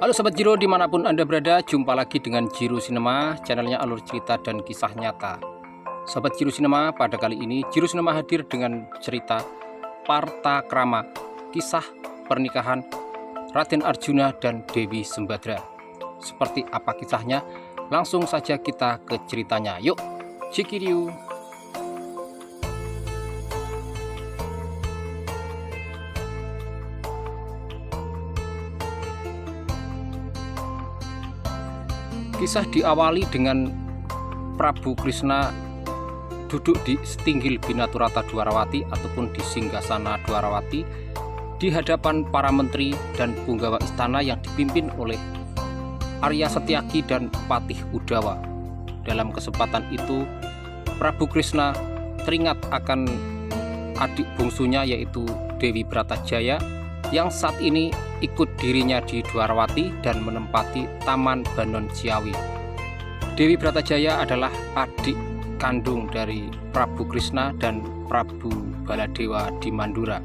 Halo Sobat Jiro, dimanapun Anda berada, jumpa lagi dengan Jiro Cinema, channelnya alur cerita dan kisah nyata. Sobat Jiro Cinema, pada kali ini Jiro Cinema hadir dengan cerita Partakrama, kisah pernikahan Raden Arjuna dan Dewi Sembadra. Seperti apa kisahnya? Langsung saja kita ke ceritanya. Yuk, cikiriu. Kisah diawali dengan Prabu Krishna duduk di setinggil Binaturata Dwarawati ataupun di singgasana Dwarawati di hadapan para menteri dan punggawa istana yang dipimpin oleh Arya Setyaki dan Patih Udawa. Dalam kesempatan itu Prabu Krishna teringat akan adik bungsunya yaitu Dewi Bratajaya yang saat ini ikut dirinya di Dwarawati dan menempati Taman Banon Ciawi. Dewi Bratajaya adalah adik kandung dari Prabu Krishna dan Prabu Baladewa di Mandura.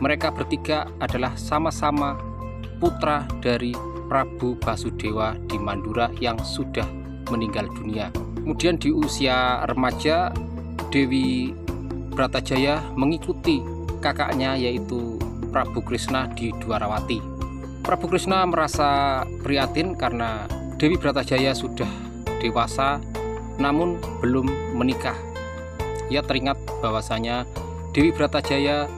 Mereka bertiga adalah sama-sama putra dari Prabu Basudewa di Mandura yang sudah meninggal dunia. Kemudian di usia remaja, Dewi Bratajaya mengikuti kakaknya yaitu Prabu Krishna di Dwarawati. Prabu Krishna merasa prihatin karena Dewi Bratajaya sudah dewasa namun belum menikah. Ia teringat bahwasanya Dewi Bratajaya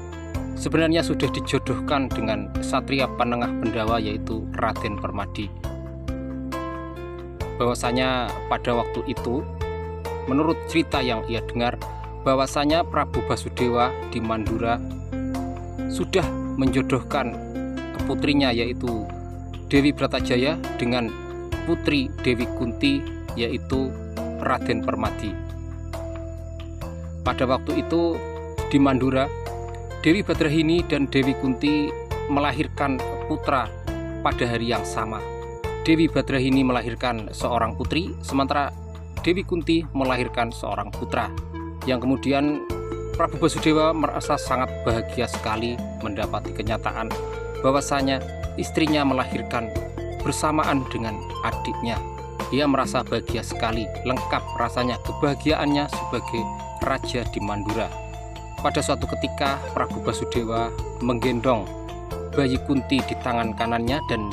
sebenarnya sudah dijodohkan dengan Satria Panengah Pendawa yaitu Raden Permadi. Bahwasanya pada waktu itu menurut cerita yang ia dengar bahwasanya Prabu Basudewa di Mandura sudah menjodohkan putrinya yaitu Dewi Bratajaya dengan putri Dewi Kunti yaitu Raden Permadi. Pada waktu itu di Mandura, Dewi Badrahini dan Dewi Kunti melahirkan putra pada hari yang sama. Dewi Badrahini melahirkan seorang putri, sementara Dewi Kunti melahirkan seorang putra, yang kemudian Prabu Basudewa merasa sangat bahagia sekali mendapati kenyataan bahwasanya istrinya melahirkan bersamaan dengan adiknya. Ia merasa bahagia sekali, lengkap rasanya kebahagiaannya sebagai raja di Mandura. Pada suatu ketika Prabu Basudewa menggendong bayi Kunti di tangan kanannya dan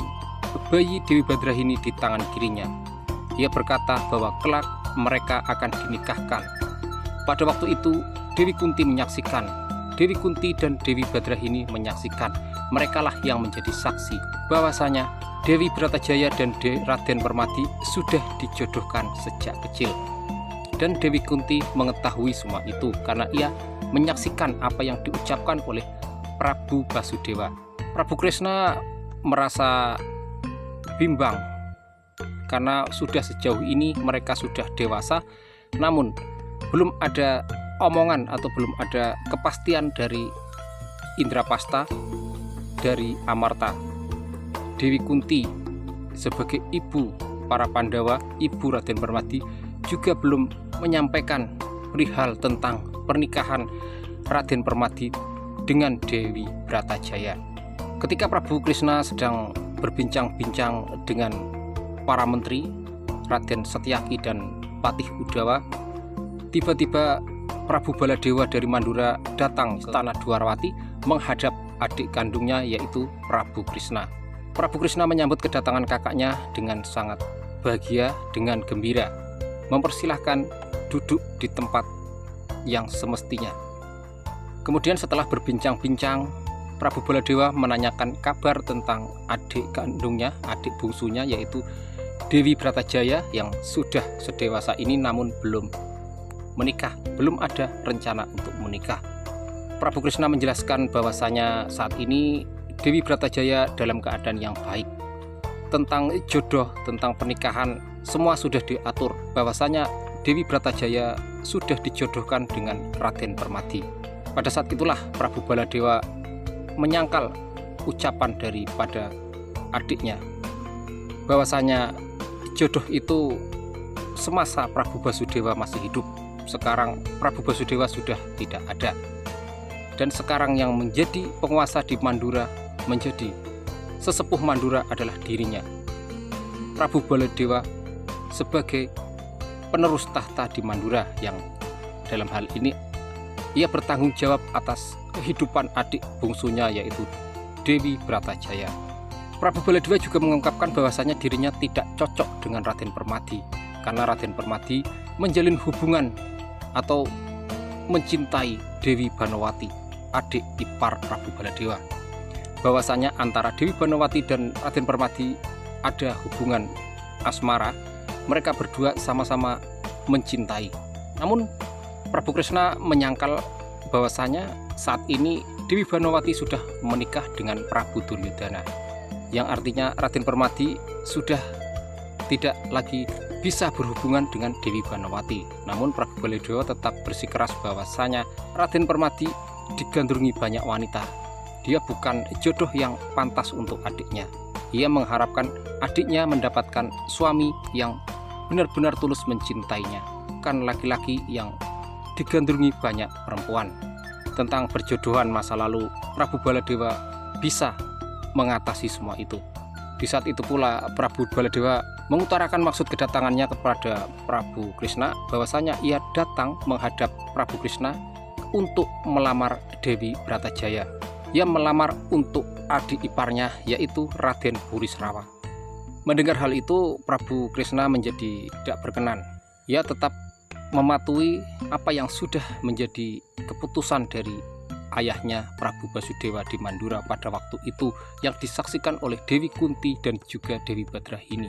bayi Dewi Badrahini di tangan kirinya. Ia berkata bahwa kelak mereka akan dinikahkan. Pada waktu itu Dewi Kunti menyaksikan, Dewi Kunti dan Dewi Badrahini menyaksikan, merekalah yang menjadi saksi bahwasanya Dewi Bratajaya dan Raden Permadi sudah dijodohkan sejak kecil. Dan Dewi Kunti mengetahui semua itu karena ia menyaksikan apa yang diucapkan oleh Prabu Basudewa. Prabu Krishna merasa bimbang karena sudah sejauh ini mereka sudah dewasa, namun belum ada omongan atau belum ada kepastian dari Indrapasta, dari Amarta. Dewi Kunti sebagai ibu para Pandawa, ibu Raden Permadi juga belum menyampaikan perihal tentang pernikahan Raden Permadi dengan Dewi Bratajaya. Ketika Prabu Krishna sedang berbincang-bincang dengan para menteri Raden Setyaki dan Patih Udawa, tiba-tiba Prabu Baladewa dari Mandura datang ke tanah Dwarawati menghadap adik kandungnya yaitu Prabu Krishna. Prabu Krishna menyambut kedatangan kakaknya dengan sangat bahagia, dengan gembira, mempersilahkan duduk di tempat yang semestinya. Kemudian setelah berbincang-bincang, Prabu Baladewa menanyakan kabar tentang adik kandungnya, adik bungsunya yaitu Dewi Bratajaya yang sudah sedewasa ini namun belum menikah, belum ada rencana untuk menikah. Prabu Krishna menjelaskan bahwasanya saat ini Dewi Bratajaya dalam keadaan yang baik. Tentang jodoh, tentang pernikahan semua sudah diatur, bahwasanya Dewi Bratajaya sudah dijodohkan dengan Raden Permadi. Pada saat itulah Prabu Baladewa menyangkal ucapan daripada adiknya bahwasanya jodoh itu semasa Prabu Basudewa masih hidup. Sekarang Prabu Basudewa sudah tidak ada, dan sekarang yang menjadi penguasa di Mandura menjadi sesepuh Mandura adalah dirinya. Prabu Baladewa sebagai penerus tahta di Mandura yang dalam hal ini ia bertanggung jawab atas kehidupan adik bungsunya yaitu Dewi Bratajaya. Prabu Baladewa juga mengungkapkan bahwasanya dirinya tidak cocok dengan Raden Permadi karena Raden Permadi menjalin hubungan atau mencintai Dewi Banowati, adik ipar Prabu Baladewa. Bahwasanya antara Dewi Banowati dan Raden Permadi ada hubungan asmara, mereka berdua sama-sama mencintai. Namun Prabu Kresna menyangkal bahwasanya saat ini Dewi Banowati sudah menikah dengan Prabu Duryudana, yang artinya Raden Permadi sudah tidak lagi bisa berhubungan dengan Dewi Banowati. Namun Prabu Baladewa tetap bersikeras bahwasanya Raden Permadi digandrungi banyak wanita. Dia bukan jodoh yang pantas untuk adiknya. Ia mengharapkan adiknya mendapatkan suami yang benar-benar tulus mencintainya, bukan laki-laki yang digandrungi banyak perempuan. Tentang perjodohan masa lalu, Prabu Baladewa bisa mengatasi semua itu. Di saat itu pula Prabu Baladewa mengutarakan maksud kedatangannya kepada Prabu Kresna bahwasanya ia datang menghadap Prabu Kresna untuk melamar Dewi Bratajaya. Ia melamar untuk adik iparnya yaitu Raden Burisrawa. Mendengar hal itu, Prabu Kresna menjadi tidak berkenan. Ia tetap mematuhi apa yang sudah menjadi keputusan dari ayahnya Prabu Basudewa di Mandura pada waktu itu yang disaksikan oleh Dewi Kunti dan juga Dewi Badrahini.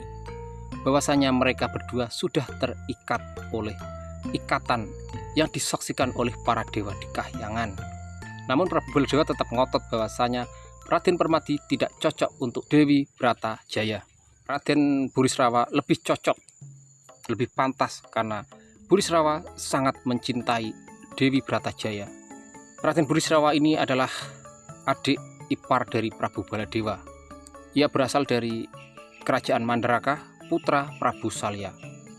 Bahwasanya mereka berdua sudah terikat oleh ikatan yang disaksikan oleh para dewa di kahyangan. Namun Prabu Baladewa tetap ngotot bahwasanya Raden Permadi tidak cocok untuk Dewi Bratajaya. Raden Burisrawa lebih cocok, lebih pantas karena Burisrawa sangat mencintai Dewi Bratajaya. Raden Burisrawa ini adalah adik ipar dari Prabu Baladewa. Ia berasal dari kerajaan Mandaraka, putra Prabu Salya.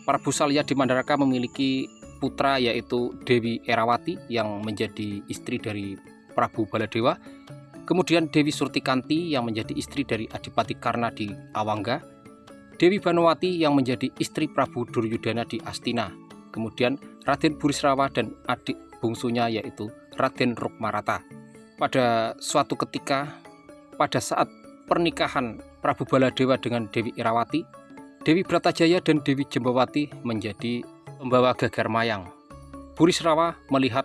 Prabu Salya di Mandaraka memiliki putra yaitu Dewi Erawati yang menjadi istri dari Prabu Baladewa, kemudian Dewi Surtikanti yang menjadi istri dari Adipati Karna di Awangga, Dewi Banowati yang menjadi istri Prabu Duryudana di Astina, kemudian Raden Burisrawa dan adik bungsunya yaitu Raden Rukmarata. Pada suatu ketika, pada saat pernikahan Prabu Baladewa dengan Dewi Erawati, Dewi Bratajaya dan Dewi Jembawati menjadi pembawa gagar mayang. Burisrawa melihat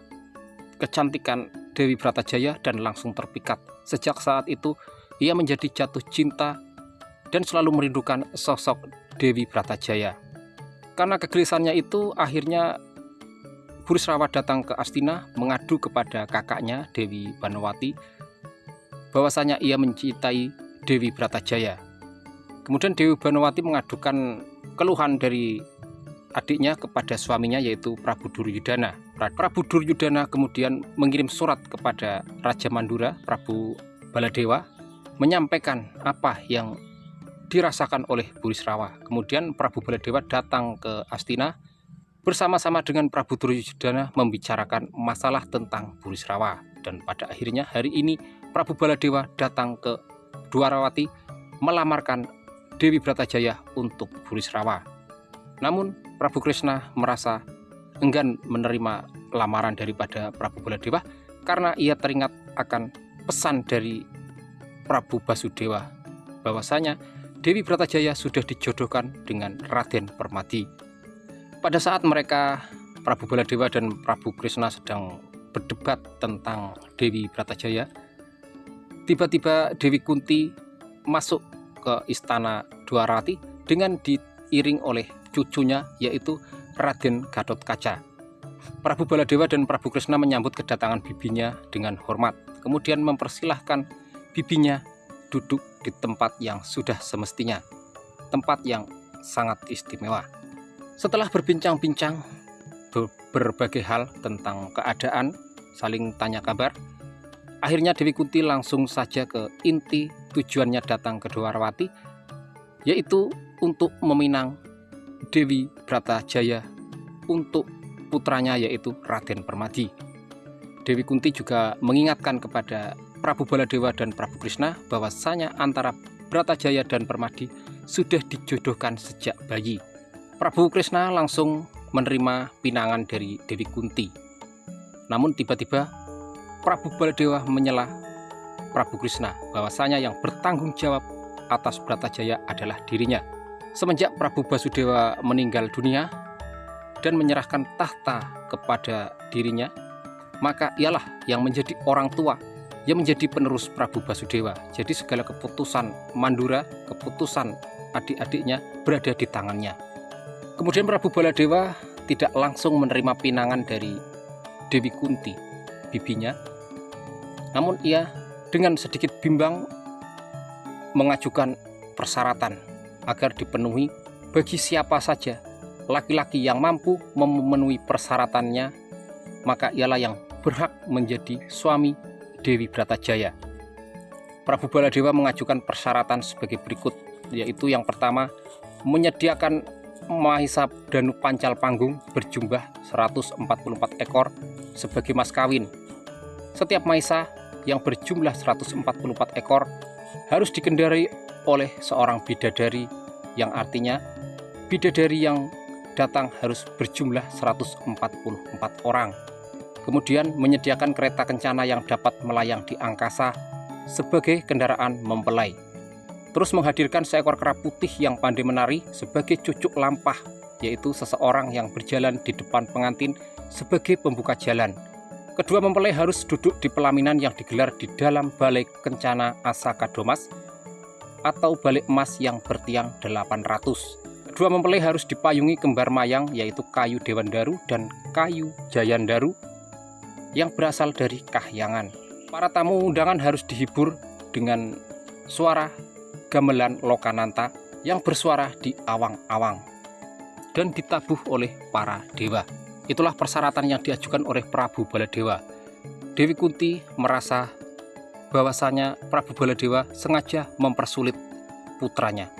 kecantikan Dewi Bratajaya dan langsung terpikat. Sejak saat itu ia menjadi jatuh cinta dan selalu merindukan sosok Dewi Bratajaya. Karena kegelisahannya itu akhirnya Burisrawa datang ke Astina mengadu kepada kakaknya Dewi Banowati bahwasanya ia mencintai Dewi Bratajaya. Kemudian Dewi Banowati mengadukan keluhan dari adiknya kepada suaminya yaitu Prabu Duryudana. Prabu Duryudana kemudian mengirim surat kepada Raja Mandura, Prabu Baladewa, menyampaikan apa yang dirasakan oleh Burisrawa. Kemudian Prabu Baladewa datang ke Astina bersama-sama dengan Prabu Duryudana membicarakan masalah tentang Burisrawa. Dan pada akhirnya hari ini Prabu Baladewa datang ke Dwarawati melamarkan Dewi Bratajaya untuk Burisrawa. Namun Prabu Kresna merasa enggan menerima lamaran daripada Prabu Baladewa karena ia teringat akan pesan dari Prabu Basudewa bahwasanya Dewi Bratajaya sudah dijodohkan dengan Raden Permadi. Pada saat mereka, Prabu Baladewa dan Prabu Kresna sedang berdebat tentang Dewi Bratajaya, tiba-tiba Dewi Kunti masuk ke istana Dwarawati dengan diiring oleh cucunya yaitu Raden Gatotkaca. Prabu Baladewa dan Prabu Kresna menyambut kedatangan bibinya dengan hormat, kemudian mempersilahkan bibinya duduk di tempat yang sudah semestinya, tempat yang sangat istimewa. Setelah berbincang-bincang berbagai hal tentang keadaan, saling tanya kabar, akhirnya Dewi Kunti langsung saja ke inti tujuannya datang ke Dwarawati, yaitu untuk meminang Dewi Bratajaya untuk putranya yaitu Raden Permadi. Dewi Kunti juga mengingatkan kepada Prabu Baladewa dan Prabu Kresna bahwasanya antara Bratajaya dan Permadi sudah dijodohkan sejak bayi. Prabu Kresna langsung menerima pinangan dari Dewi Kunti. Namun tiba-tiba Prabu Baladewa menyela Prabu Kresna bahwasanya yang bertanggung jawab atas Bratajaya adalah dirinya. Semenjak Prabu Basudewa meninggal dunia dan menyerahkan tahta kepada dirinya, maka ialah yang menjadi orang tua, yang menjadi penerus Prabu Basudewa. Jadi segala keputusan Mandura, keputusan adik-adiknya berada di tangannya. Kemudian Prabu Baladewa tidak langsung menerima pinangan dari Dewi Kunti, bibinya. Namun ia dengan sedikit bimbang mengajukan persyaratan agar dipenuhi bagi siapa saja laki-laki yang mampu memenuhi persyaratannya, maka ialah yang berhak menjadi suami Dewi Bratajaya. Prabu Baladewa mengajukan persyaratan sebagai berikut, yaitu yang pertama, menyediakan Mahisa Danu Pancal Panggung berjumlah 144 ekor sebagai mas kawin. Setiap Mahisa yang berjumlah 144 ekor harus dikendarai oleh seorang bidadari, yang artinya bidadari yang datang harus berjumlah 144 orang. Kemudian menyediakan kereta kencana yang dapat melayang di angkasa sebagai kendaraan mempelai. Terus menghadirkan seekor kera putih yang pandai menari sebagai cucuk lampah, yaitu seseorang yang berjalan di depan pengantin sebagai pembuka jalan. Kedua mempelai harus duduk di pelaminan yang digelar di dalam balai kencana Asaka Domas atau balai emas yang bertiang 800. Kedua mempelai harus dipayungi kembar mayang, yaitu kayu Dewandaru dan kayu Jayandaru yang berasal dari Kahyangan. Para tamu undangan harus dihibur dengan suara gamelan Lokananta yang bersuara di awang-awang dan ditabuh oleh para dewa. Itulah persyaratan yang diajukan oleh Prabu Baladewa. Dewi Kunti merasa bahwasanya Prabu Baladewa sengaja mempersulit putranya.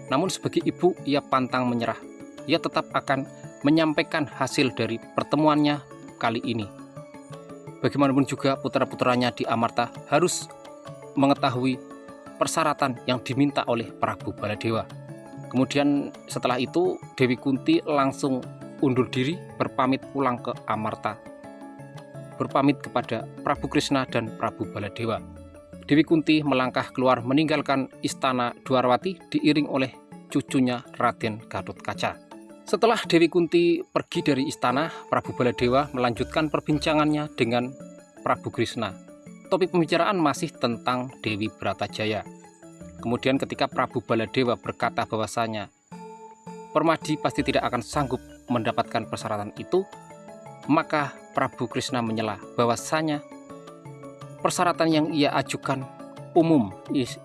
Namun sebagai ibu, ia pantang menyerah. Ia tetap akan menyampaikan hasil dari pertemuannya kali ini. Bagaimanapun juga putra-putranya di Amarta harus mengetahui persyaratan yang diminta oleh Prabu Baladewa. Kemudian setelah itu Dewi Kunti langsung undur diri berpamit pulang ke Amarta, berpamit kepada Prabu Kresna dan Prabu Baladewa. Dewi Kunti melangkah keluar meninggalkan istana Dwarawati diiring oleh cucunya Raden Gatotkaca. Setelah Dewi Kunti pergi dari istana, Prabu Baladewa melanjutkan perbincangannya dengan Prabu Kresna. Topik pembicaraan masih tentang Dewi Bratajaya. Kemudian ketika Prabu Baladewa berkata bahwasanya Permadi pasti tidak akan sanggup mendapatkan persyaratan itu, maka Prabu Kresna menyela bahwasanya persyaratan yang ia ajukan umum,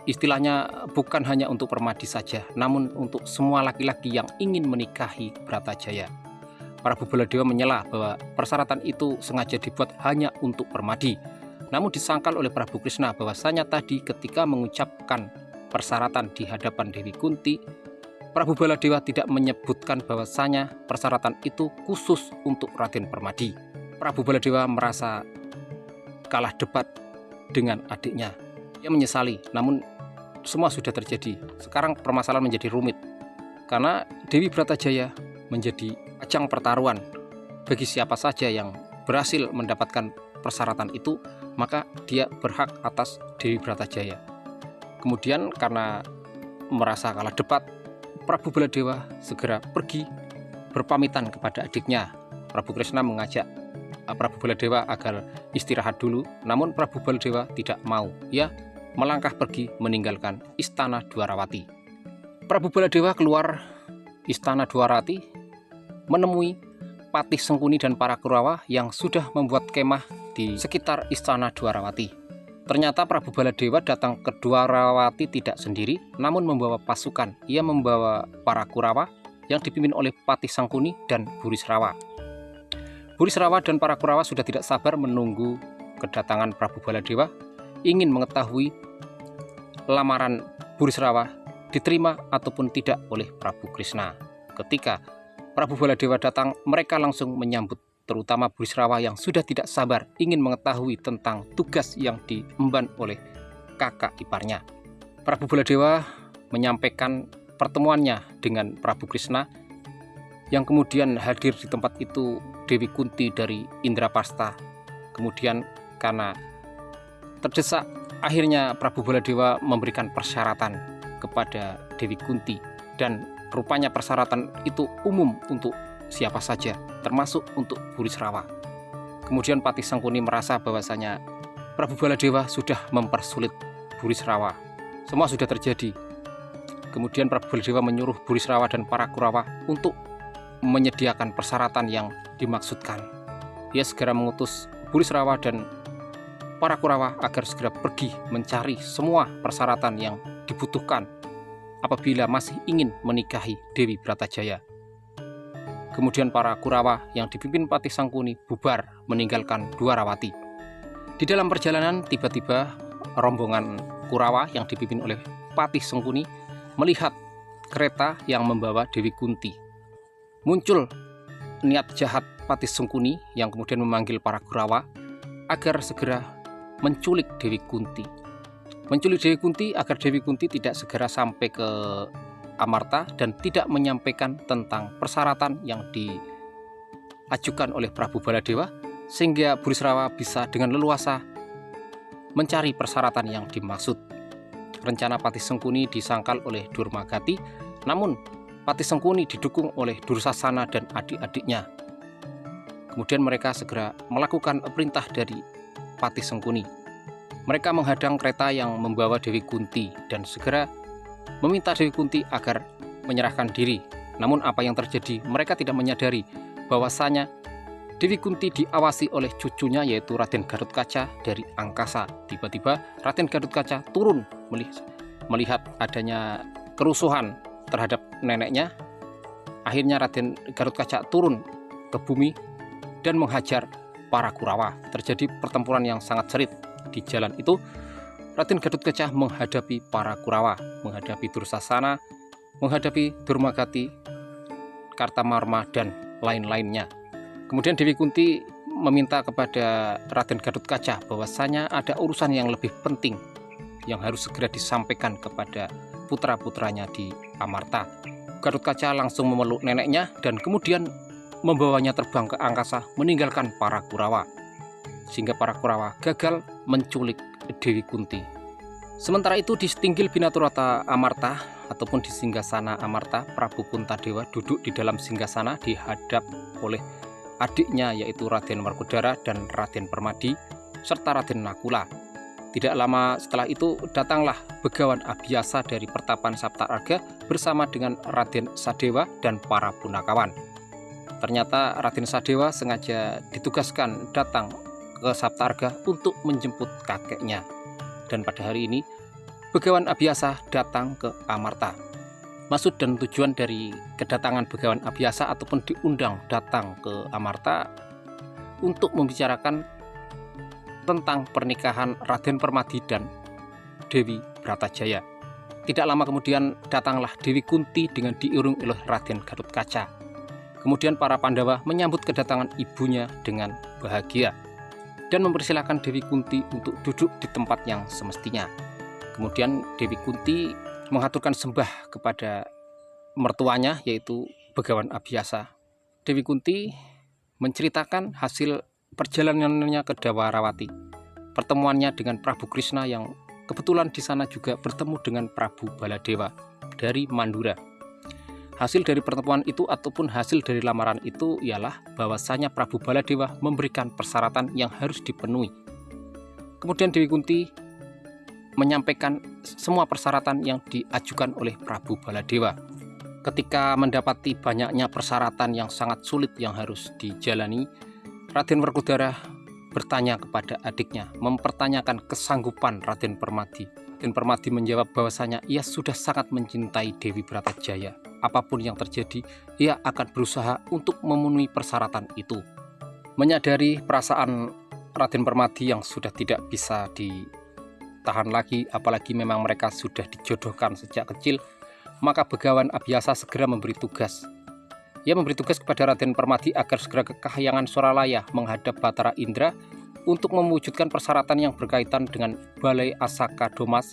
istilahnya bukan hanya untuk Permadi saja, namun untuk semua laki-laki yang ingin menikahi Bratajaya. Prabu Baladewa menyela bahwa persyaratan itu sengaja dibuat hanya untuk Permadi. Namun disangkal oleh Prabu Kresna bahwasanya tadi ketika mengucapkan persyaratan di hadapan Dewi Kunti, Prabu Baladewa tidak menyebutkan bahwasanya persyaratan itu khusus untuk Raden Permadi. Prabu Baladewa merasa kalah debat dengan adiknya. Ia menyesali, namun semua sudah terjadi. Sekarang permasalahan menjadi rumit karena Dewi Bratajaya menjadi ajang pertaruhan bagi siapa saja yang berhasil mendapatkan persyaratan itu, maka dia berhak atas Dewi Bratajaya. Kemudian karena merasa kalah debat, Prabu Baladewa segera pergi berpamitan kepada adiknya. Prabu Kresna mengajak Prabu Baladewa agar istirahat dulu, namun Prabu Baladewa tidak mau. Ia melangkah pergi meninggalkan istana Dwarawati. Prabu Baladewa keluar istana Dwarawati menemui Patih Sengkuni dan para Kurawa yang sudah membuat kemah di sekitar istana Dwarawati. Ternyata Prabu Baladewa datang ke Dwarawati tidak sendiri, namun membawa pasukan. Ia membawa para Kurawa yang dipimpin oleh Patih Sengkuni dan Burisrawa. Burisrawa dan para Kurawa sudah tidak sabar menunggu kedatangan Prabu Baladewa, ingin mengetahui lamaran Burisrawa diterima ataupun tidak oleh Prabu Kresna. Ketika Prabu Baladewa datang, mereka langsung menyambut, terutama Burisrawa yang sudah tidak sabar ingin mengetahui tentang tugas yang diemban oleh kakak iparnya. Prabu Baladewa menyampaikan pertemuannya dengan Prabu Kresna, yang kemudian hadir di tempat itu Dewi Kunti dari Indrapasta. Kemudian karena terdesak, akhirnya Prabu Baladewa memberikan persyaratan kepada Dewi Kunti, dan rupanya persyaratan itu umum untuk siapa saja, termasuk untuk Burisrawa. Kemudian Patih Sangkuni merasa bahwasanya Prabu Baladewa sudah mempersulit Burisrawa. Semua sudah terjadi. Kemudian Prabu Baladewa menyuruh Burisrawa dan para Kurawa untuk menyediakan persyaratan yang dimaksudkan. Ia segera mengutus Burisrawa dan para Kurawa agar segera pergi mencari semua persyaratan yang dibutuhkan apabila masih ingin menikahi Dewi Bratajaya. Kemudian para Kurawa yang dipimpin Patih Sangkuni bubar meninggalkan Dwarawati. Di dalam perjalanan tiba-tiba rombongan Kurawa yang dipimpin oleh Patih Sangkuni melihat kereta yang membawa Dewi Kunti. Muncul niat jahat Patih Sangkuni yang kemudian memanggil para Kurawa agar segera menculik Dewi Kunti. Menculik Dewi Kunti agar Dewi Kunti tidak segera sampai ke Amarta dan tidak menyampaikan tentang persyaratan yang diajukan oleh Prabu Baladewa, sehingga Burisrawa bisa dengan leluasa mencari persyaratan yang dimaksud. Rencana Patih Sangkuni disangkal oleh Durmagati, namun Patih Sangkuni didukung oleh Dursasana dan adik-adiknya. Kemudian mereka segera melakukan perintah dari Patih Sangkuni. Mereka menghadang kereta yang membawa Dewi Kunti dan segera meminta Dewi Kunti agar menyerahkan diri. Namun apa yang terjadi? Mereka tidak menyadari bahwasanya Dewi Kunti diawasi oleh cucunya yaitu Raden Gatotkaca dari angkasa. Tiba-tiba Raden Gatotkaca turun melihat adanya kerusuhan terhadap neneknya. Akhirnya Raden Gatotkaca turun ke bumi dan menghajar para Kurawa. Terjadi pertempuran yang sangat sengit. Di jalan itu Raden Gatotkaca menghadapi para Kurawa, menghadapi Dursasana, menghadapi Durmagati, Kartamarma, dan lain-lainnya. Kemudian Dewi Kunti meminta kepada Raden Gatotkaca bahwasanya ada urusan yang lebih penting yang harus segera disampaikan kepada putra-putranya di Amarta. Gatotkaca langsung memeluk neneknya dan kemudian membawanya terbang ke angkasa meninggalkan para Kurawa, sehingga para Kurawa gagal menculik Dewi Kunti. Sementara itu di Stinggil Binaturata Amarta ataupun di singgasana Amarta, Prabu Puntadewa duduk di dalam singgasana dihadap oleh adiknya yaitu Raden Werkudara dan Raden Permadi serta Raden Nakula. Tidak lama setelah itu datanglah Begawan Abiyasa dari Pertapan Saptarga bersama dengan Raden Sadewa dan para punakawan. Ternyata Raden Sadewa sengaja ditugaskan datang ke Saptarga untuk menjemput kakeknya. Dan pada hari ini Begawan Abiyasa datang ke Amarta. Maksud dan tujuan dari kedatangan Begawan Abiyasa ataupun diundang datang ke Amarta untuk membicarakan tentang pernikahan Raden Permadi dan Dewi Bratajaya. Tidak lama kemudian datanglah Dewi Kunti dengan diiringi oleh Raden Gatotkaca. Kemudian para Pandawa menyambut kedatangan ibunya dengan bahagia dan mempersilahkan Dewi Kunti untuk duduk di tempat yang semestinya. Kemudian Dewi Kunti mengaturkan sembah kepada mertuanya yaitu Begawan Abiyasa. Dewi Kunti menceritakan hasil perjalanannya ke Dwarawati, pertemuannya dengan Prabu Kresna yang kebetulan di sana juga bertemu dengan Prabu Baladewa dari Mandura. Hasil dari pertemuan itu ataupun hasil dari lamaran itu ialah bahwasanya Prabu Baladewa memberikan persyaratan yang harus dipenuhi. Kemudian Dewi Kunti menyampaikan semua persyaratan yang diajukan oleh Prabu Baladewa. Ketika mendapati banyaknya persyaratan yang sangat sulit yang harus dijalani, Raden Werkudara bertanya kepada adiknya, mempertanyakan kesanggupan Raden Permadi. Raden Permadi menjawab bahwasanya ia sudah sangat mencintai Dewi Bratajaya. Apapun yang terjadi, ia akan berusaha untuk memenuhi persyaratan itu. Menyadari perasaan Raden Permadi yang sudah tidak bisa ditahan lagi, apalagi memang mereka sudah dijodohkan sejak kecil, maka Begawan Abiyasa segera memberi tugas. Ia memberi tugas kepada Raden Permadi agar segera ke Kahyangan Soralaya menghadap Batara Indra untuk mewujudkan persyaratan yang berkaitan dengan Balai Asaka Domas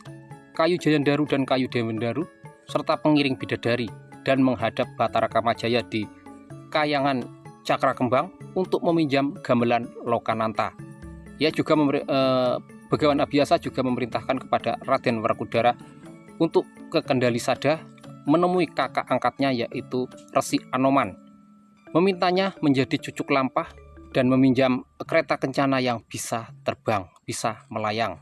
kayu Jayandaru dan kayu Dewendaru, serta pengiring bidadari, dan menghadap Batara Kamajaya di Kayangan Cakra Kembang untuk meminjam gamelan Lokananta. Ia juga Begawan Abiyasa juga memerintahkan kepada Raden Werkudara untuk ke Kendali Sada menemui kakak angkatnya yaitu Resi Anoman, memintanya menjadi cucuk lampah dan meminjam kereta kencana yang bisa terbang, bisa melayang.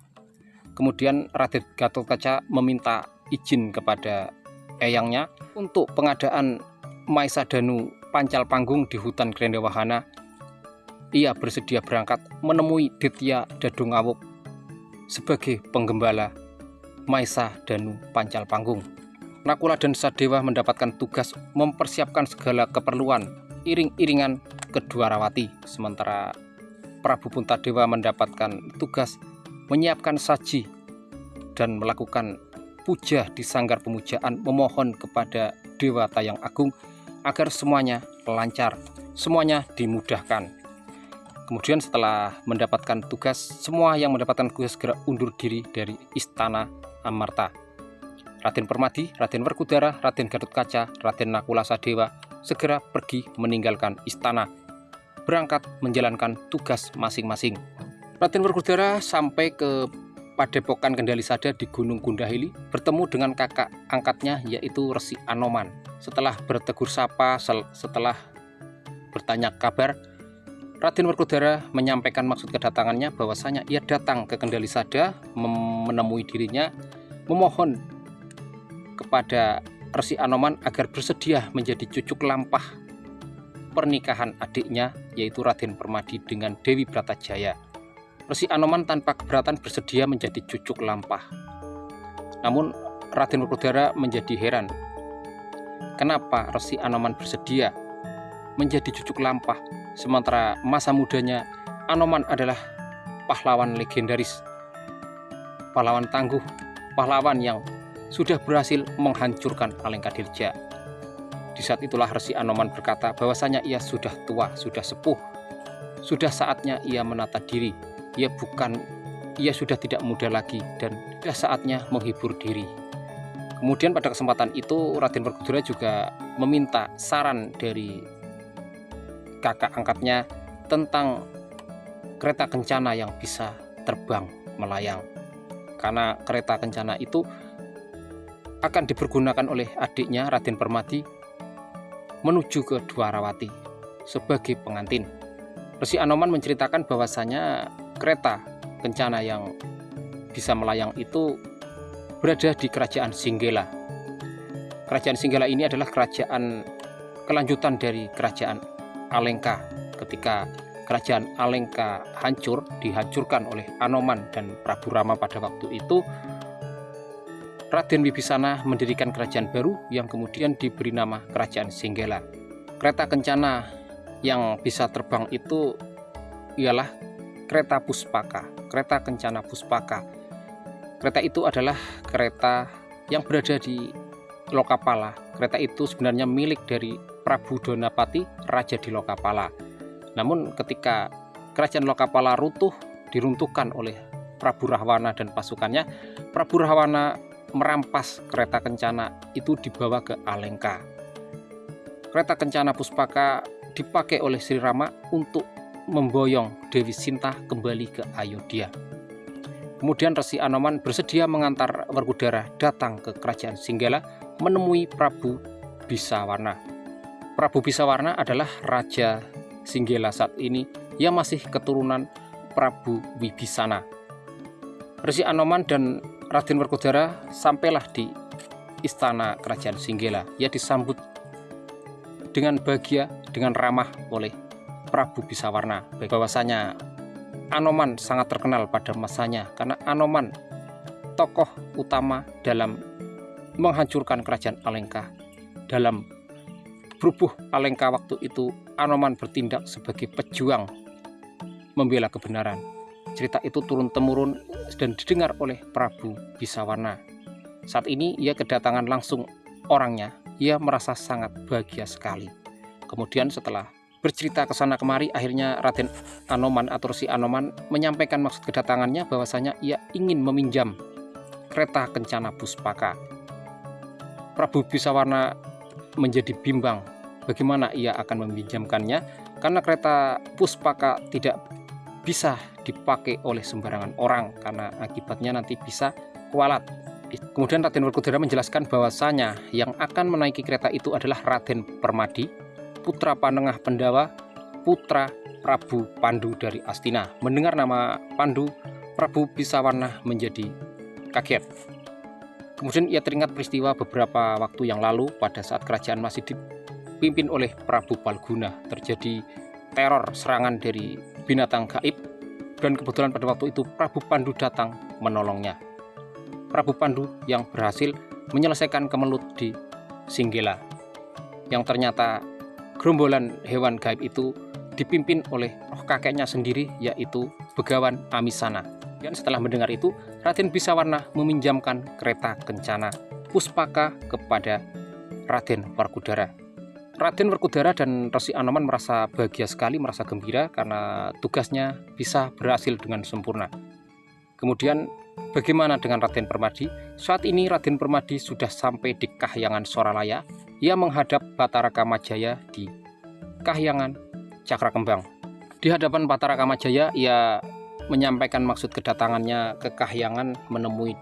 Kemudian Raden Gatotkaca meminta izin kepada eyangnya untuk pengadaan Maesa Danu Pancal Panggung di hutan Grendewahana. Ia bersedia berangkat menemui Ditya Dadungawuk sebagai penggembala Maesa Danu Pancal Panggung. Nakula dan Sadewa mendapatkan tugas mempersiapkan segala keperluan iring-iringan ke Dwarawati, sementara Prabu Puntadewa mendapatkan tugas menyiapkan saji dan melakukan puja di sanggar pemujaan, memohon kepada Dewa Tayang Agung agar semuanya lancar, semuanya dimudahkan. Kemudian setelah mendapatkan tugas, semua yang mendapatkan tugas segera undur diri dari Istana Amarta. Raden Permadi, Raden Werkudara, Raden Gatotkaca, Raden Nakula Sadewa segera pergi meninggalkan istana, berangkat menjalankan tugas masing-masing. Raden Werkudara sampai ke Padepokan Kendali Sada di Gunung Kundahili, bertemu dengan kakak angkatnya yaitu Resi Anoman. Setelah bertegur sapa, setelah bertanya kabar, Raden Werkudara menyampaikan maksud kedatangannya, bahwasanya ia datang ke Kendali Sada menemui dirinya, memohon kepada Resi Anoman agar bersedia menjadi cucuk lampah pernikahan adiknya yaitu Raden Permadi dengan Dewi Bratajaya. Resi Anoman tanpa keberatan bersedia menjadi cucuk lampah. Namun Raden Werkudara menjadi heran, kenapa Resi Anoman bersedia menjadi cucuk lampah, sementara masa mudanya Anoman adalah pahlawan legendaris, pahlawan tangguh, pahlawan yang sudah berhasil menghancurkan Alengkadirja. Di saat itulah Resi Anoman berkata bahwasanya ia sudah tua, sudah sepuh, sudah saatnya ia menata diri. Ia sudah tidak muda lagi dan sudah saatnya menghibur diri. Kemudian pada kesempatan itu Raden Werkudara juga meminta saran dari kakak angkatnya tentang kereta kencana yang bisa terbang melayang, karena kereta kencana itu akan dipergunakan oleh adiknya Raden Permadi menuju ke Dwarawati sebagai pengantin. Resi Anoman menceritakan bahwasanya kereta kencana yang bisa melayang itu berada di Kerajaan Singgela. Kerajaan Singgela ini adalah kerajaan kelanjutan dari Kerajaan Alengka. Ketika Kerajaan Alengka dihancurkan oleh Anoman dan Prabu Rama pada waktu itu, Raden Wibisana mendirikan kerajaan baru yang kemudian diberi nama Kerajaan Singgela. Kereta kencana yang bisa terbang itu ialah kereta Puspaka, kereta kencana Puspaka. Kereta itu adalah kereta yang berada di Lokapala. Kereta itu sebenarnya milik dari Prabu Donapati, Raja di Lokapala. Namun ketika kerajaan Lokapala diruntuhkan oleh Prabu Rahwana dan pasukannya, Prabu Rahwana merampas kereta kencana itu dibawa ke Alengka. Kereta kencana Puspaka dipakai oleh Sri Rama untuk memboyong Dewi Sinta kembali ke Ayodhya. Kemudian Resi Anoman bersedia mengantar Werkudara datang ke Kerajaan Singgela menemui Prabu Bisawarna. Prabu Bisawarna adalah Raja Singgela saat ini yang masih keturunan Prabu Wibisana. Resi Anoman dan Raden Werkudara sampailah di istana Kerajaan Singgela. Ia disambut dengan bahagia, dengan ramah oleh Prabu Bisawarna. Bahwasanya Anoman sangat terkenal pada masanya karena Anoman tokoh utama dalam menghancurkan kerajaan Alengka. Dalam berubuh Alengka waktu itu, Anoman bertindak sebagai pejuang membela kebenaran. Cerita itu turun-temurun dan didengar oleh Prabu Bisawarna. Saat ini ia kedatangan langsung orangnya, ia merasa sangat bahagia sekali. Kemudian setelah bercerita ke sana kemari, akhirnya Raden Anoman atau Resi Anoman menyampaikan maksud kedatangannya bahwasanya ia ingin meminjam kereta kencana Puspaka. Prabu Bisawarna menjadi bimbang bagaimana ia akan meminjamkannya, karena kereta Puspaka tidak bisa dipakai oleh sembarangan orang karena akibatnya nanti bisa kualat. Kemudian Raden Werkudara menjelaskan bahwasanya yang akan menaiki kereta itu adalah Raden Permadi, putra Panengah Pendawa, putra Prabu Pandu dari Astina. Mendengar nama Pandu, Prabu Bisawarna menjadi kaget. Kemudian ia teringat peristiwa beberapa waktu yang lalu pada saat kerajaan masih dipimpin oleh Prabu Palguna. Terjadi teror serangan dari binatang gaib, dan kebetulan pada waktu itu Prabu Pandu datang menolongnya. Prabu Pandu yang berhasil menyelesaikan kemelut di Singgela, yang ternyata gerombolan hewan gaib itu dipimpin oleh roh kakeknya sendiri, yaitu Begawan Amisana. Dan setelah mendengar itu, Raden Bisawarna meminjamkan kereta kencana Puspaka kepada Raden Werkudara. Raden Werkudara dan Resi Anoman merasa bahagia sekali, merasa gembira karena tugasnya bisa berhasil dengan sempurna. Kemudian bagaimana dengan Raden Permadi? Saat ini Raden Permadi sudah sampai di Kahyangan Soralaya. Ia menghadap Batara Kamajaya di Kahyangan Cakrakembang. Di hadapan Batara Kamajaya, ia menyampaikan maksud kedatangannya ke Kahyangan menemui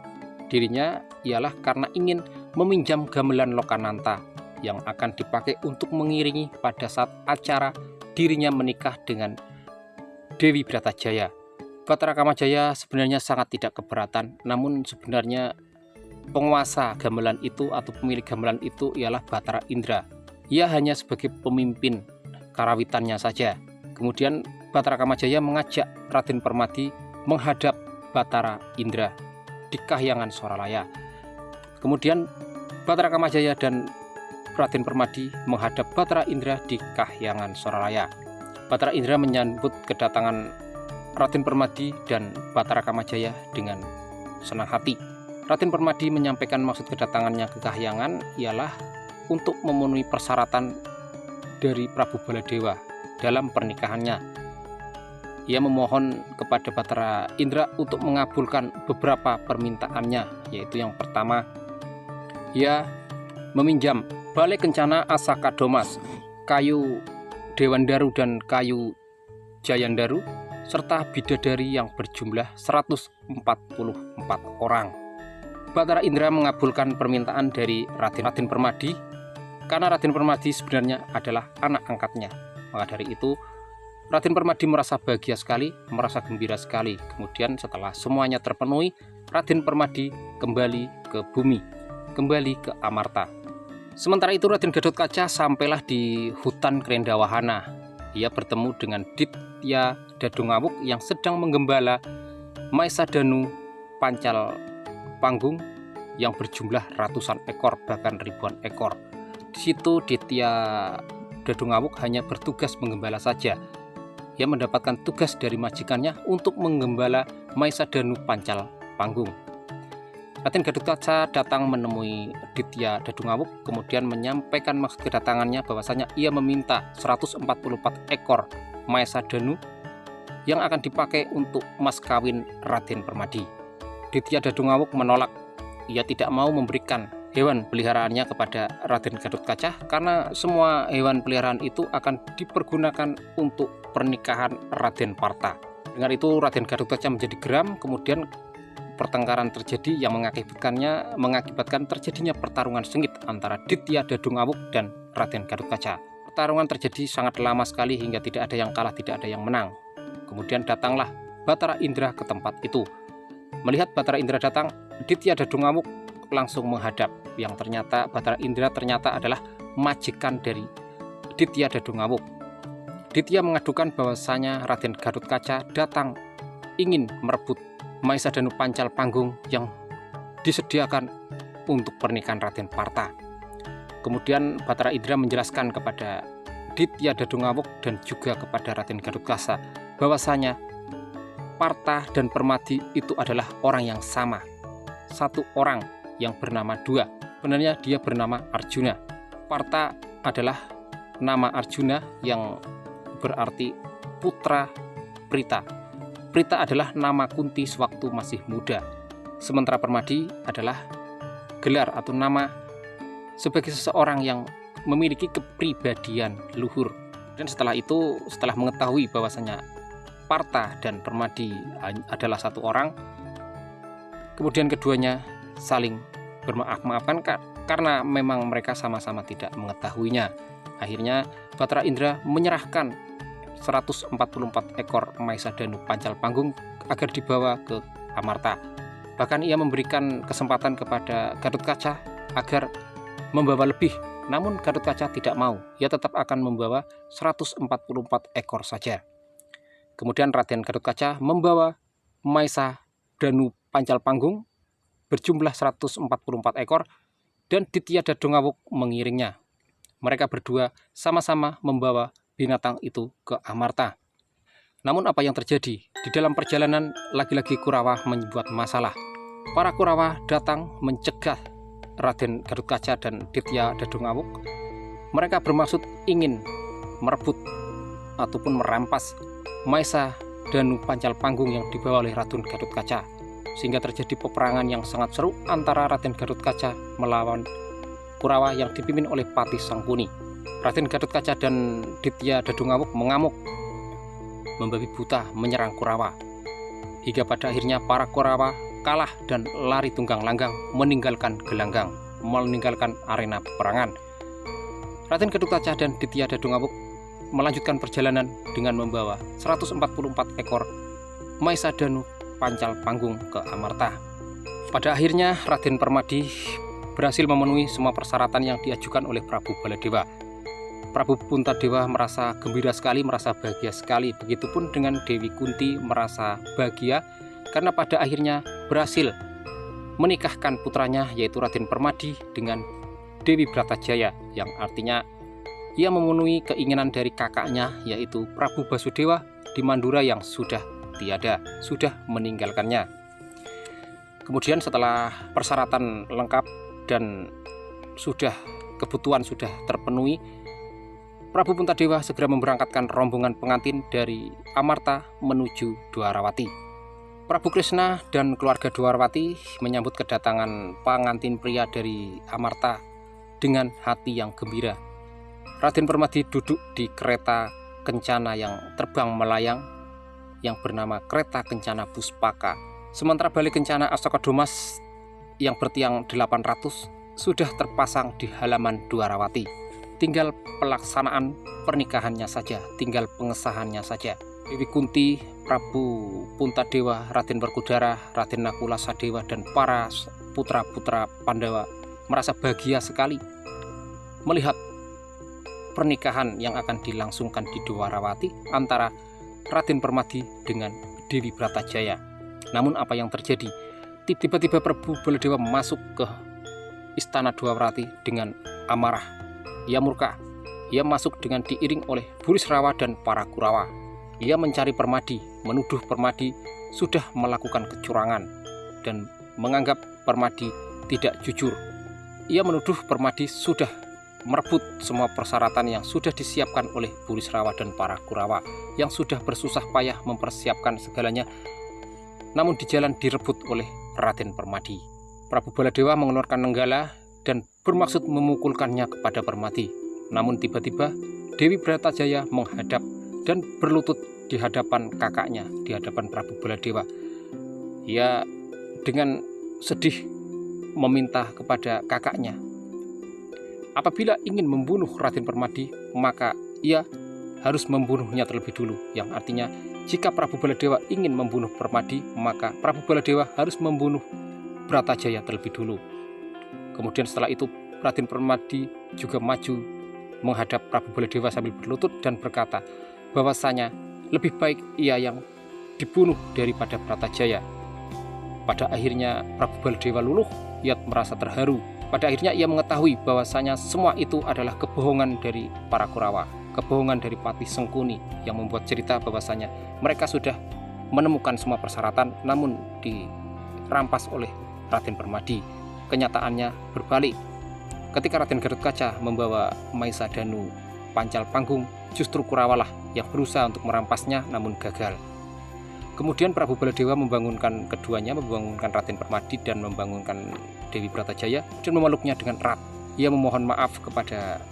dirinya ialah karena ingin meminjam gamelan Lokananta yang akan dipakai untuk mengiringi pada saat acara dirinya menikah dengan Dewi Bratajaya. Batara Kamajaya sebenarnya sangat tidak keberatan, namun sebenarnya penguasa gamelan itu atau pemilik gamelan itu ialah Batara Indra. Ia hanya sebagai pemimpin karawitannya saja. Kemudian Batara Kamajaya mengajak Raden Permadi menghadap Batara Indra di Kahyangan Soralaya. Kemudian Batara Kamajaya dan Raden Permadi menghadap Batara Indra di Kahyangan Soralaya. Batara Indra menyambut kedatangan Raden Permadi dan Batara Kamajaya dengan senang hati. Raden Permadi menyampaikan maksud kedatangannya ke Kahyangan ialah untuk memenuhi persyaratan dari Prabu Baladewa dalam pernikahannya. Ia memohon kepada Batara Indra untuk mengabulkan beberapa permintaannya, yaitu yang pertama, ia meminjam Balai Kencana Asaka Domas, kayu Dewandaru dan kayu Jayandaru, serta bidadari yang berjumlah 144 orang. Batara Indra mengabulkan permintaan dari Raden Permadi karena Raden Permadi sebenarnya adalah anak angkatnya. Maka dari itu Raden Permadi merasa bahagia sekali, merasa gembira sekali. Kemudian setelah semuanya terpenuhi, Raden Permadi kembali ke bumi, kembali ke Amarta. Sementara itu Raden Gatotkaca sampailah di hutan Krendawahana. Ia bertemu dengan Ditya Dadungawuk yang sedang menggembala Maesadanu Pancal Panggung yang berjumlah ratusan ekor, bahkan ribuan ekor. Di situ Ditya Dadungawuk hanya bertugas menggembala saja. Ia mendapatkan tugas dari majikannya untuk menggembala Maesadanu Pancal Panggung. Raden Gatotkaca datang menemui Ditya Dadungawuk, kemudian menyampaikan maksud kedatangannya bahwasanya ia meminta 144 ekor Maesadanu yang akan dipakai untuk mas kawin Raden Permadi. Ditya Dadungawuk menolak. Ia tidak mau memberikan hewan peliharaannya kepada Raden Gatotkaca karena semua hewan peliharaan itu akan dipergunakan untuk pernikahan Raden Parta. Dengan itu Raden Gatotkaca menjadi geram, kemudian pertengkaran terjadi yang mengakibatkan terjadinya pertarungan sengit antara Ditya Dadungawuk dan Raden Gatotkaca. Pertarungan terjadi sangat lama sekali hingga tidak ada yang kalah, tidak ada yang menang. Kemudian datanglah Batara Indra ke tempat itu. Melihat Batara Indra datang, Ditya Dadungawuk langsung menghadap, yang ternyata Batara Indra ternyata adalah majikan dari Ditya Dadungawuk. Ditya mengadukan bahwasanya Raden Gatotkaca datang ingin merebut Maesadanu Pancal Panggung yang disediakan untuk pernikahan Raden Parta. Kemudian Batara Indra menjelaskan kepada Ditya Dadungawuk dan juga kepada Raden Gatotkaca bahwasanya Parta dan Permadi itu adalah orang yang sama, satu orang yang bernama dua. Sebenarnya dia bernama Arjuna. Parta adalah nama Arjuna yang berarti putra Prita. Prita adalah nama Kunti sewaktu masih muda. Sementara Permadi adalah gelar atau nama sebagai seseorang yang memiliki kepribadian luhur. Dan setelah itu, setelah mengetahui bahwasanya Parta dan Permadi adalah satu orang, kemudian keduanya saling bermaaf-maafkan karena memang mereka sama-sama tidak mengetahuinya. Akhirnya Batra Indra menyerahkan 144 ekor Maisa Danu Pancal Panggung agar dibawa ke Amarta. Bahkan ia memberikan kesempatan kepada Gatotkaca agar membawa lebih, namun Gatotkaca tidak mau. Ia tetap akan membawa 144 ekor saja. Kemudian Raden Gatotkaca membawa Maisa Danu Pancal Panggung berjumlah 144 ekor dan Ditya Dadungawuk mengiringnya. Mereka berdua sama-sama membawa binatang itu ke Amarta. Namun apa yang terjadi? Di dalam perjalanan lagi-lagi Kurawa membuat masalah. Para Kurawa datang mencegah Raden Gatotkaca dan Ditya Dadungawuk. Mereka bermaksud ingin merebut ataupun merampas Maisa Danu Pancal Panggung yang dibawa oleh Raden Gatotkaca, sehingga terjadi peperangan yang sangat seru antara Raden Gatotkaca melawan Kurawa yang dipimpin oleh Patih Sangkuni. Raden Gatotkaca dan Ditya Dadungawuk mengamuk, membabi buta menyerang Kurawa, hingga pada akhirnya para Kurawa kalah dan lari tunggang langgang meninggalkan gelanggang, meninggalkan arena peperangan. Raden Gatotkaca dan Ditya Dadungawuk melanjutkan perjalanan dengan membawa 144 ekor Maisa Danu Pancal Panggung ke Amarta. Pada akhirnya Raden Permadi berhasil memenuhi semua persyaratan yang diajukan oleh Prabu Baladewa. Prabu Puntadewa merasa gembira sekali, merasa bahagia sekali. Begitupun dengan Dewi Kunti merasa bahagia karena pada akhirnya berhasil menikahkan putranya yaitu Raden Permadi dengan Dewi Bratajaya, yang artinya ia memenuhi keinginan dari kakaknya yaitu Prabu Basudewa di Mandura yang sudah tiada, sudah meninggalkannya. Kemudian setelah persyaratan lengkap dan kebutuhan sudah terpenuhi, Prabu Puntadewa segera memberangkatkan rombongan pengantin dari Amarta menuju Dwarawati. Prabu Kresna dan keluarga Dwarawati menyambut kedatangan pengantin pria dari Amarta dengan hati yang gembira. Raden Permadi duduk di kereta kencana yang terbang melayang yang bernama Kereta Kencana Puspaka. Sementara balik kencana Asoka Domas yang bertiang 800 sudah terpasang di halaman Dwarawati. Tinggal pelaksanaan pernikahannya saja, tinggal pengesahannya saja. Dewi Kunti, Prabu Puntadewa, Raden Werkudara, Raden Nakula Sadewa, dan para putra-putra Pandawa merasa bahagia sekali melihat pernikahan yang akan dilangsungkan di Dwarawati antara Raden Permadi dengan Dewi Bratajaya. Namun apa yang terjadi? Tiba-tiba Prabu Baladewa masuk ke istana Dwarawati dengan amarah. Ia murka. Ia masuk dengan diiring oleh Burisrawa dan para Kurawa. Ia mencari Permadi, menuduh Permadi sudah melakukan kecurangan dan menganggap Permadi tidak jujur. Ia menuduh Permadi sudah merebut semua persyaratan yang sudah disiapkan oleh Burisrawa dan para Kurawa yang sudah bersusah payah mempersiapkan segalanya, namun di jalan direbut oleh Raden Permadi. Prabu Baladewa mengeluarkan nenggala dan bermaksud memukulkannya kepada Permadi. Namun tiba-tiba Dewi Bratajaya menghadap dan berlutut di hadapan kakaknya, di hadapan Prabu Baladewa. Ia dengan sedih meminta kepada kakaknya, apabila ingin membunuh Raden Permadi, maka ia harus membunuhnya terlebih dulu. Yang artinya, jika Prabu Baladewa ingin membunuh Permadi, maka Prabu Baladewa harus membunuh Bratajaya terlebih dulu. Kemudian setelah itu Raden Permadi juga maju menghadap Prabu Baladewa sambil berlutut dan berkata bahwasanya lebih baik ia yang dibunuh daripada Bratajaya. Pada akhirnya Prabu Baladewa luluh, ia merasa terharu. Pada akhirnya ia mengetahui bahwasanya semua itu adalah kebohongan dari para Kurawa, kebohongan dari Patih Sengkuni yang membuat cerita bahwasanya mereka sudah menemukan semua persyaratan namun dirampas oleh Raden Permadi. Kenyataannya berbalik. Ketika Raden Gatotkaca membawa Maisa Danu Pancal Panggung, justru Kurawalah yang berusaha untuk merampasnya namun gagal. Kemudian Prabu Baladewa membangunkan keduanya, membangunkan Raden Permadi dan membangunkan Dewi Bratajaya dan memeluknya dengan erat. Ia memohon maaf kepada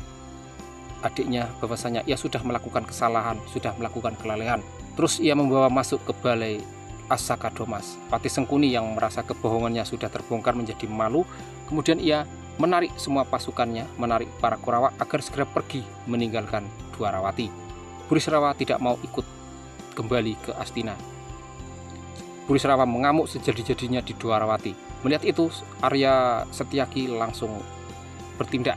adiknya bahwasanya ia sudah melakukan kesalahan, sudah melakukan kelalaian. Terus ia membawa masuk ke balai Asaka Domas. Patih Sengkuni yang merasa kebohongannya sudah terbongkar menjadi malu. Kemudian ia menarik semua pasukannya, menarik para Kurawa agar segera pergi meninggalkan Dwarawati. Burisrawa tidak mau ikut kembali ke Astina. Burisrawa mengamuk sejadi-jadinya di Dwarawati. Melihat itu, Arya Setyaki langsung bertindak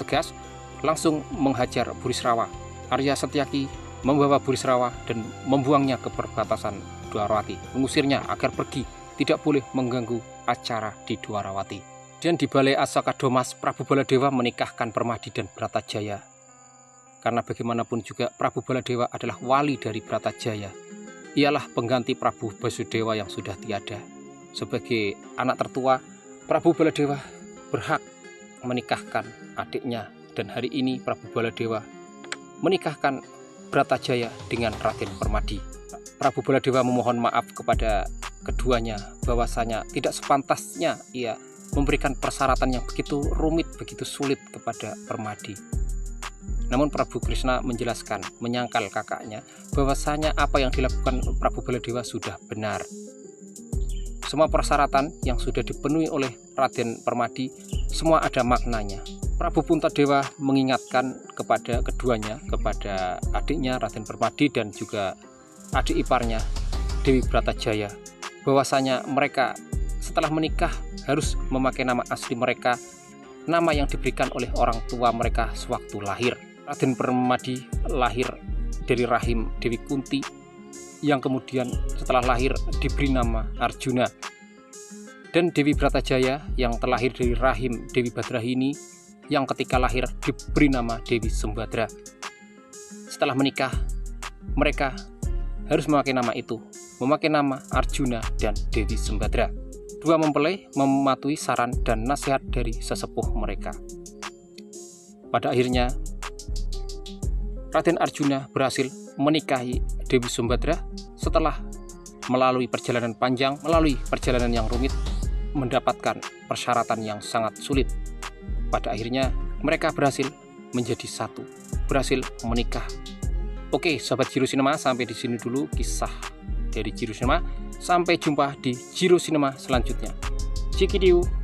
tegas, langsung menghajar Burisrawa. Arya Setyaki membawa Burisrawa dan membuangnya ke perbatasan Dwarawati, mengusirnya agar pergi, tidak boleh mengganggu acara di Dwarawati. Dan di balai Asaka Domas, Prabu Baladewa menikahkan Permadi dan Bratajaya. Karena bagaimanapun juga Prabu Baladewa adalah wali dari Bratajaya. Ialah pengganti Prabu Basudewa yang sudah tiada. Sebagai anak tertua, Prabu Baladewa berhak menikahkan adiknya. Dan hari ini Prabu Baladewa menikahkan Bratajaya dengan Raden Permadi. Prabu Baladewa memohon maaf kepada keduanya bahwasanya tidak sepantasnya ia memberikan persyaratan yang begitu rumit, begitu sulit kepada Permadi. Namun Prabu Krishna menjelaskan, menyangkal kakaknya bahwasanya apa yang dilakukan Prabu Baladewa sudah benar. Semua persyaratan yang sudah dipenuhi oleh Raden Permadi semua ada maknanya. Prabu Puntadewa mengingatkan kepada keduanya, kepada adiknya Raden Permadi dan juga adik iparnya Dewi Bratajaya, bahwasanya mereka setelah menikah harus memakai nama asli mereka, nama yang diberikan oleh orang tua mereka sewaktu lahir. Raden Permadi lahir dari rahim Dewi Kunti, yang kemudian setelah lahir diberi nama Arjuna. Dan Dewi Bratajaya yang terlahir dari rahim Dewi Badrahini, yang ketika lahir diberi nama Dewi Sembadra. Setelah menikah, mereka harus memakai nama itu, memakai nama Arjuna dan Dewi Sembadra. Dua mempelai mematuhi saran dan nasihat dari sesepuh mereka. Pada akhirnya Raden Arjuna berhasil menikahi Dewi Sembadra setelah melalui perjalanan panjang, melalui perjalanan yang rumit, mendapatkan persyaratan yang sangat sulit. Pada akhirnya mereka berhasil menjadi satu, berhasil menikah. Oke, sahabat Jiro Cinema, sampai di sini dulu kisah dari Jiro Cinema. Sampai jumpa di Jiro Cinema selanjutnya. Cikidiu.